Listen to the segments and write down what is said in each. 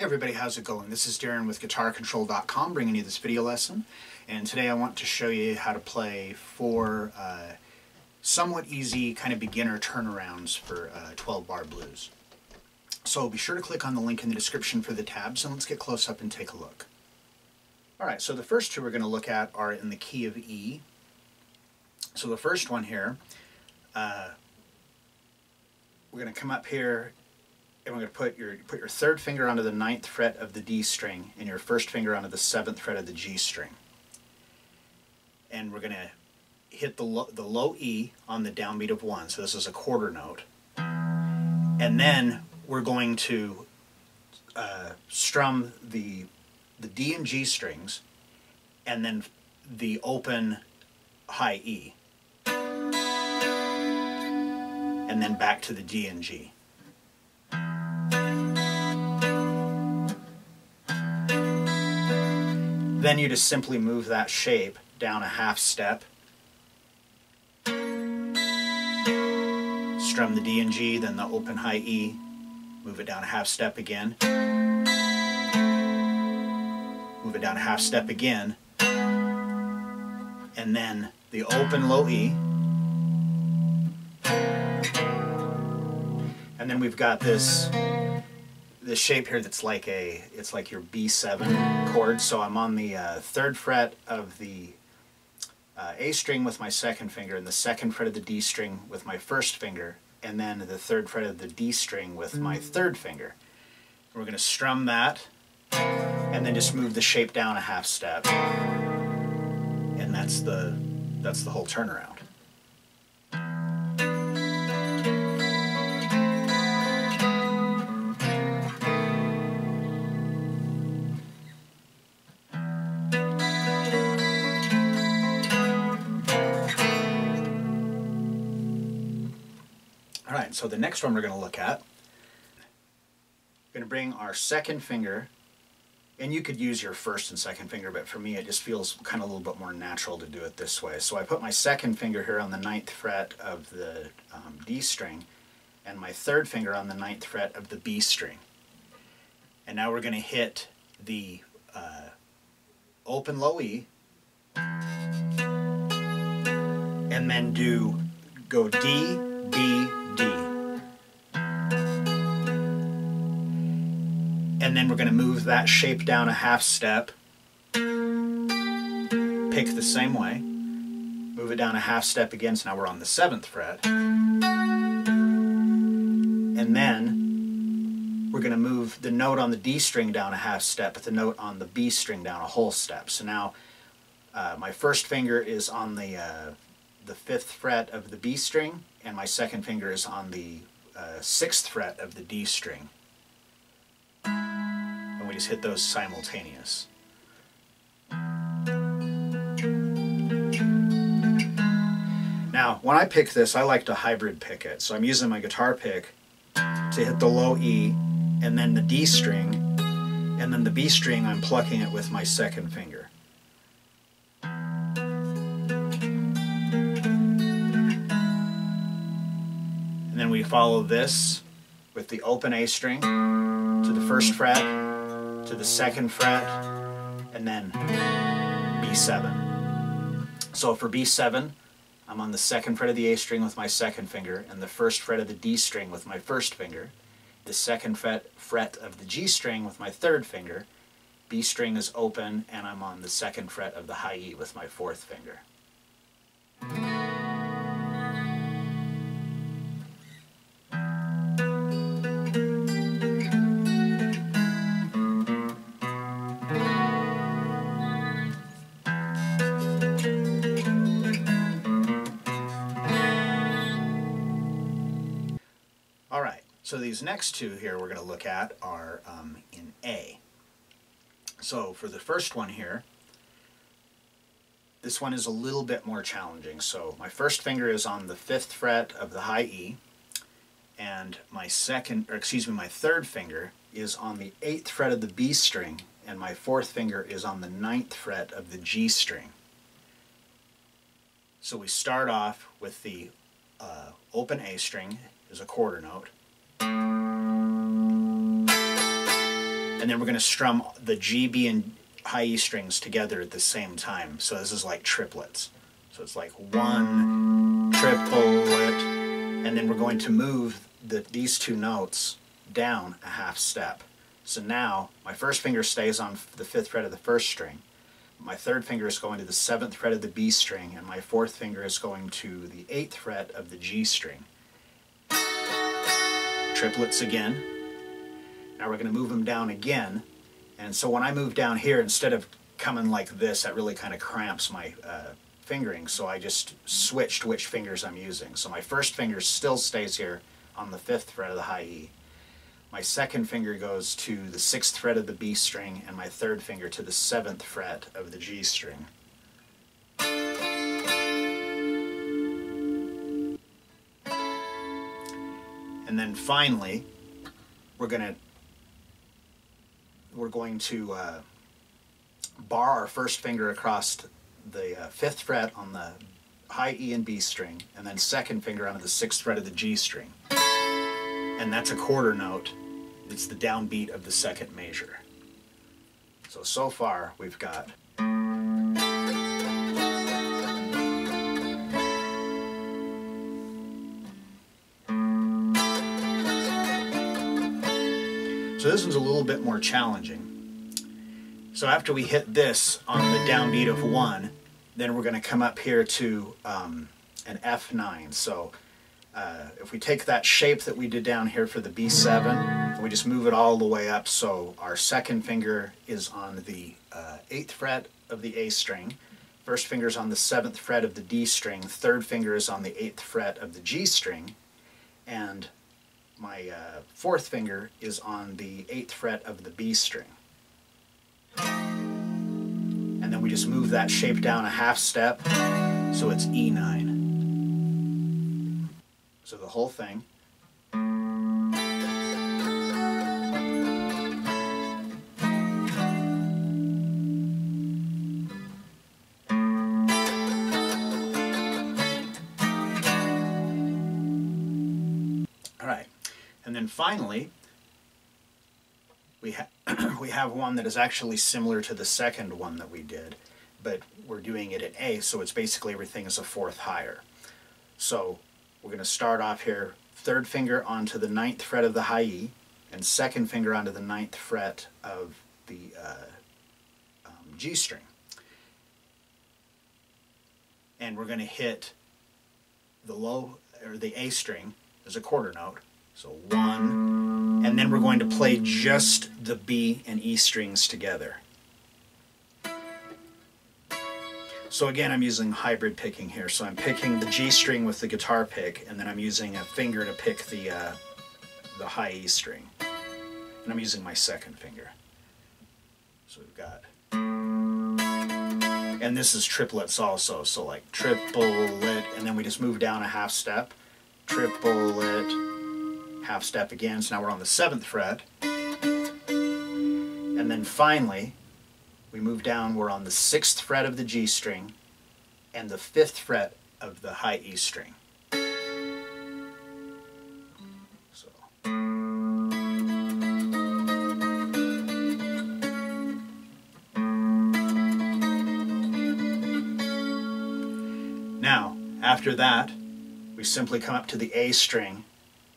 Hey everybody, how's it going? This is Darrin with GuitarControl.com bringing you this video lesson, and today I want to show you how to play 4 somewhat easy kind of beginner turnarounds for 12-bar blues. So be sure to click on the link in the description for the tabs, and let's get close up and take a look. Alright, so the first 2 we're going to look at are in the key of E. So the first one here, we're going to come up here and we're going to put your 3rd finger onto the 9th fret of the D string and your 1st finger onto the 7th fret of the G string. And we're going to hit the low E on the downbeat of 1, so this is a quarter note. And then we're going to strum the D and G strings and then the open high E. And then back to the D and G. Then you just simply move that shape down a half step, strum the D and G, then the open high E, move it down a half step again, move it down a half step again, and then the open low E, and then we've got this shape here that's like it's like your B7 chord. So I'm on the 3rd fret of the A string with my 2nd finger, and the 2nd fret of the D string with my 1st finger, and then the 3rd fret of the D string with my 3rd finger. We're going to strum that, and then just move the shape down a half step, and that's the whole turnaround. Alright, so the next one we're going to look at, we're going to bring our 2nd finger, and you could use your 1st and 2nd finger, but for me it just feels kind of a little bit more natural to do it this way. So I put my 2nd finger here on the 9th fret of the D string, and my 3rd finger on the 9th fret of the B string. And now we're going to hit the open low E, and then go D, B, D. And then we're going to move that shape down a half step, pick the same way, move it down a half step again, so now we're on the 7th fret. And then we're going to move the note on the D string down a half step, but the note on the B string down a whole step. So now my 1st finger is on the 5th fret of the B string, and my 2nd finger is on the 6th fret of the D string. And we just hit those simultaneous. Now, when I pick this, I like to hybrid pick it. So I'm using my guitar pick to hit the low E, and then the D string, and then the B string I'm plucking it with my 2nd finger. And then we follow this with the open A string to the 1st fret, to the 2nd fret, and then B7. So for B7, I'm on the 2nd fret of the A string with my 2nd finger, and the 1st fret of the D string with my 1st finger, the 2nd fret of the G string with my 3rd finger, B string is open, and I'm on the 2nd fret of the high E with my 4th finger. Alright, so these next 2 here we're going to look at are in A. So for the first one here, this one is a little bit more challenging. So my 1st finger is on the 5th fret of the high E, and my 3rd finger is on the 8th fret of the B string, and my 4th finger is on the 9th fret of the G string. So we start off with the open A string is a quarter note. and then we're going to strum the G, B, and high E strings together at the same time. So this is like triplets. So it's like one triplet, and then we're going to move these two notes down a half step. So now my first finger stays on the 5th fret of the 1st string. My 3rd finger is going to the 7th fret of the B string, and my 4th finger is going to the 8th fret of the G string. Triplets again. Now we're going to move them down again, and so when I move down here, instead of coming like this, that really kind of cramps my fingering, so I just switched which fingers I'm using. So my 1st finger still stays here on the 5th fret of the high E. My 2nd finger goes to the 6th fret of the B string, and my 3rd finger to the 7th fret of the G string. And then finally, we're going to bar our 1st finger across the 5th fret on the high E and B string, and then 2nd finger onto the 6th fret of the G string. And that's a quarter note. It's the downbeat of the 2nd measure. So far we've got so this one's a little bit more challenging. So after we hit this on the downbeat of 1, then we're going to come up here to an F9. So if we take that shape that we did down here for the B7, and we just move it all the way up, so our 2nd finger is on the 8th fret of the A string, 1st finger is on the 7th fret of the D string, 3rd finger is on the 8th fret of the G string, and my 4th finger is on the 8th fret of the B string. And then we just move that shape down a half step, so it's E9. So the whole thing. All right, and then finally, we have one that is actually similar to the 2nd one that we did, but we're doing it in A, so it's basically everything is a 4th higher. So we're going to start off here, 3rd finger onto the 9th fret of the high E, and 2nd finger onto the 9th fret of the G string. And we're going to hit the low, or the A string as a quarter note, so 1, and then we're going to play just the B and E strings together. So again, I'm using hybrid picking here. So I'm picking the G string with the guitar pick, and then I'm using a finger to pick the high E string. And I'm using my 2nd finger. So we've got, and this is triplets also. So like triplet, and then we just move down a half step, triplet, half step again. So now we're on the 7th fret. And then finally, we move down, we're on the 6th fret of the G string and the 5th fret of the high E string. So. Now, after that, we simply come up to the A string,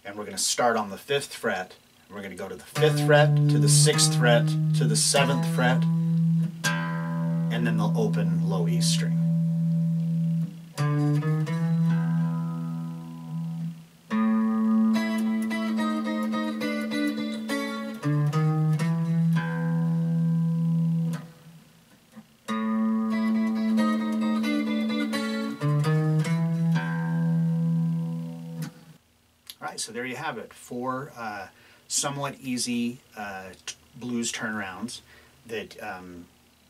and we're going to start on the 5th fret. We're going to go to the 5th fret, to the 6th fret, to the 7th fret, and then the open low E string. All right, so there you have it. 4 somewhat easy blues turnarounds that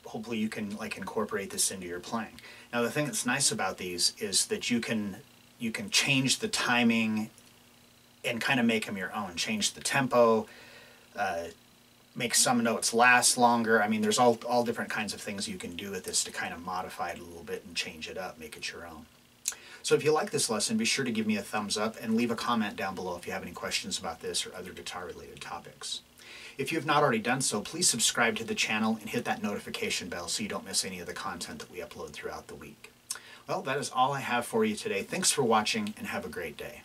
hopefully you can incorporate this into your playing. Now the thing that's nice about these is that you can change the timing and kind of make them your own. Change the tempo, make some notes last longer. I mean, there's all different kinds of things you can do with this to kind of modify it a little bit and change it up, make it your own. So if you like this lesson, be sure to give me a thumbs up and leave a comment down below if you have any questions about this or other guitar-related topics. If you have not already done so, please subscribe to the channel and hit that notification bell so you don't miss any of the content that we upload throughout the week. Well, that is all I have for you today. Thanks for watching and have a great day.